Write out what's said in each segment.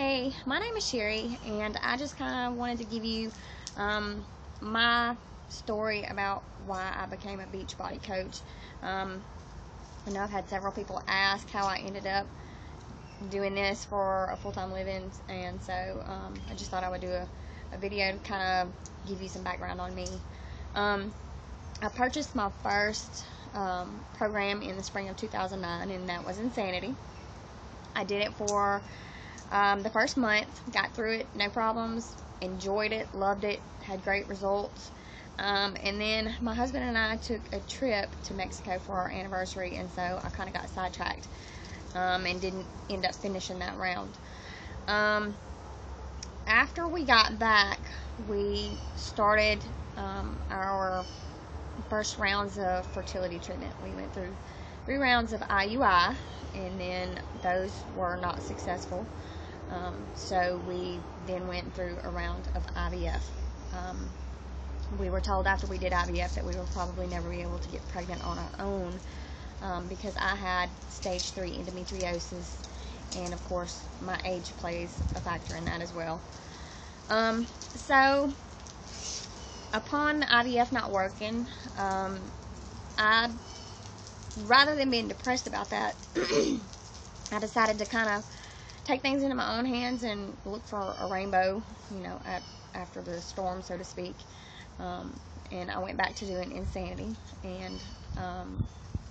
Hey, my name is Shari, and I just kind of wanted to give you my story about why I became a Beachbody coach. I know I've had several people ask how I ended up doing this for a full-time living, and so I just thought I would do a video to kind of give you some background on me. I purchased my first program in the spring of 2009, and that was Insanity. I did it for the first month, got through it, no problems, enjoyed it, loved it, had great results. And then my husband and I took a trip to Mexico for our anniversary, and so I kind of got sidetracked and didn't end up finishing that round. After we got back, we started our first rounds of fertility treatment. We went through 3 rounds of IUI, and then those were not successful. So we then went through a round of IVF. We were told after we did IVF that we would probably never be able to get pregnant on our own because I had stage 3 endometriosis, and of course my age plays a factor in that as well. So upon IVF not working, rather than being depressed about that, I decided to kind of take things into my own hands and look for a rainbow, after the storm, so to speak. And I went back to doing Insanity, and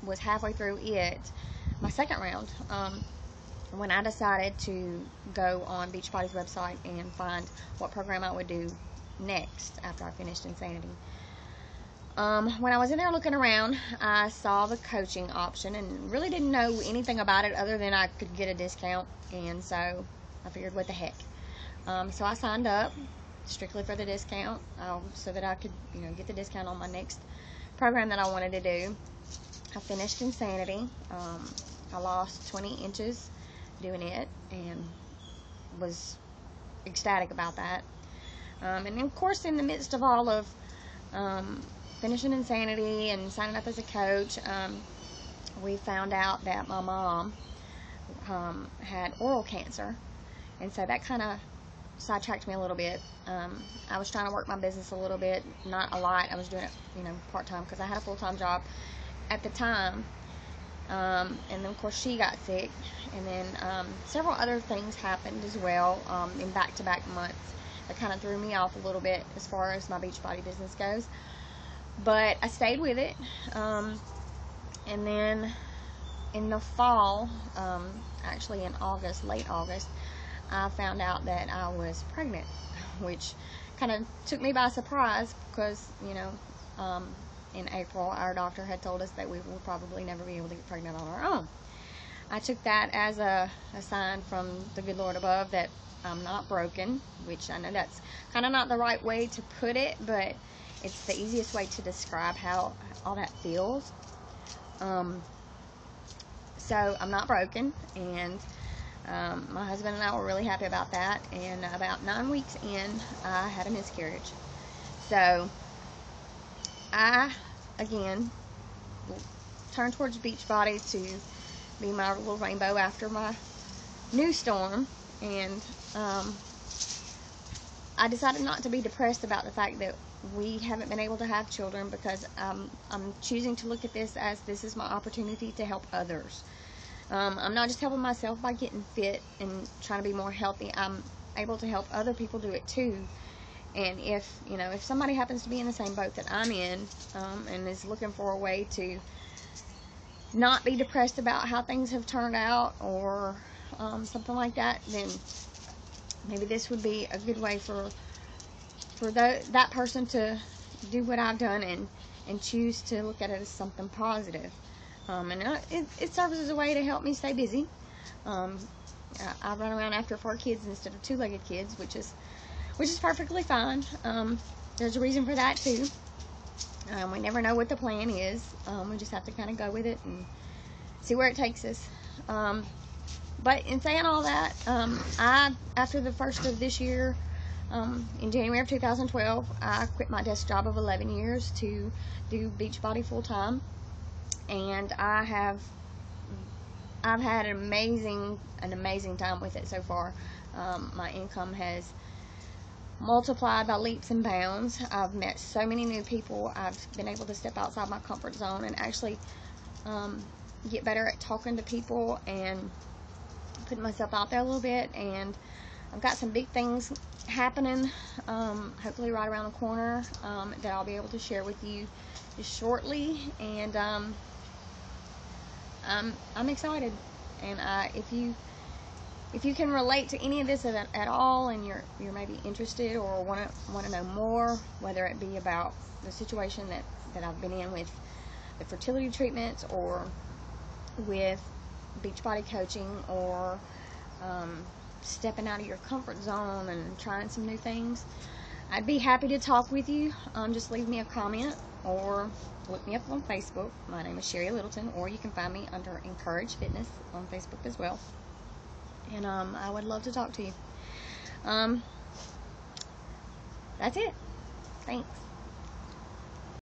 was halfway through it, my second round, when I decided to go on Beachbody's website and find what program I would do next after I finished Insanity. When I was in there looking around, I saw the coaching option and really didn't know anything about it other than I could get a discount, and so I figured, what the heck. So I signed up strictly for the discount, so that I could get the discount on my next program that I wanted to do. I finished Insanity. I lost 20 inches doing it and was ecstatic about that. And then, of course, in the midst of all of finishing Insanity and signing up as a coach, we found out that my mom had oral cancer, and so that kind of sidetracked me a little bit. I was trying to work my business a little bit, not a lot. I was doing it, part-time, because I had a full-time job at the time. And then, of course, she got sick, and then several other things happened as well in back-to-back months that kind of threw me off a little bit as far as my Beachbody business goes. But I stayed with it, and then in the fall, actually in August, late August, I found out that I was pregnant, which kind of took me by surprise because, in April, our doctor had told us that we would probably never be able to get pregnant on our own. I took that as a sign from the good Lord above that I'm not broken, which I know that's kind of not the right way to put it, but it's the easiest way to describe how all that feels. So I'm not broken, and my husband and I were really happy about that, and about 9 weeks in, I had a miscarriage. So I, again, turned towards Beachbody to be my little rainbow after my new storm, and I decided not to be depressed about the fact that we haven't been able to have children, because I'm choosing to look at this as this is my opportunity to help others. I'm not just helping myself by getting fit and trying to be more healthy. I'm able to help other people do it too. And if somebody happens to be in the same boat that I'm in, and is looking for a way to not be depressed about how things have turned out, or something like that, then maybe this would be a good way for that person to do what I've done and choose to look at it as something positive. And it serves as a way to help me stay busy. I run around after 4 kids instead of 2-legged kids, which is perfectly fine. There's a reason for that too. We never know what the plan is. We just have to kind of go with it and see where it takes us. But in saying all that, after the first of this year, in January of 2012, I quit my desk job of 11 years to do Beachbody full-time, and I have I've had an amazing time with it so far. My income has multiplied by leaps and bounds. I've met so many new people. I've been able to step outside my comfort zone and actually get better at talking to people and putting myself out there a little bit. And I've got some big things happening, hopefully right around the corner, that I'll be able to share with you just shortly. And I'm excited. And if you can relate to any of this at all, and you're maybe interested or want to know more, whether it be about the situation that I've been in with the fertility treatments, or with Beachbody coaching, or stepping out of your comfort zone and trying some new things, I'd be happy to talk with you. Just leave me a comment or look me up on Facebook. My name is Shari Littleton, or you can find me under Encourage Fitness on Facebook as well. And I would love to talk to you. That's it. Thanks.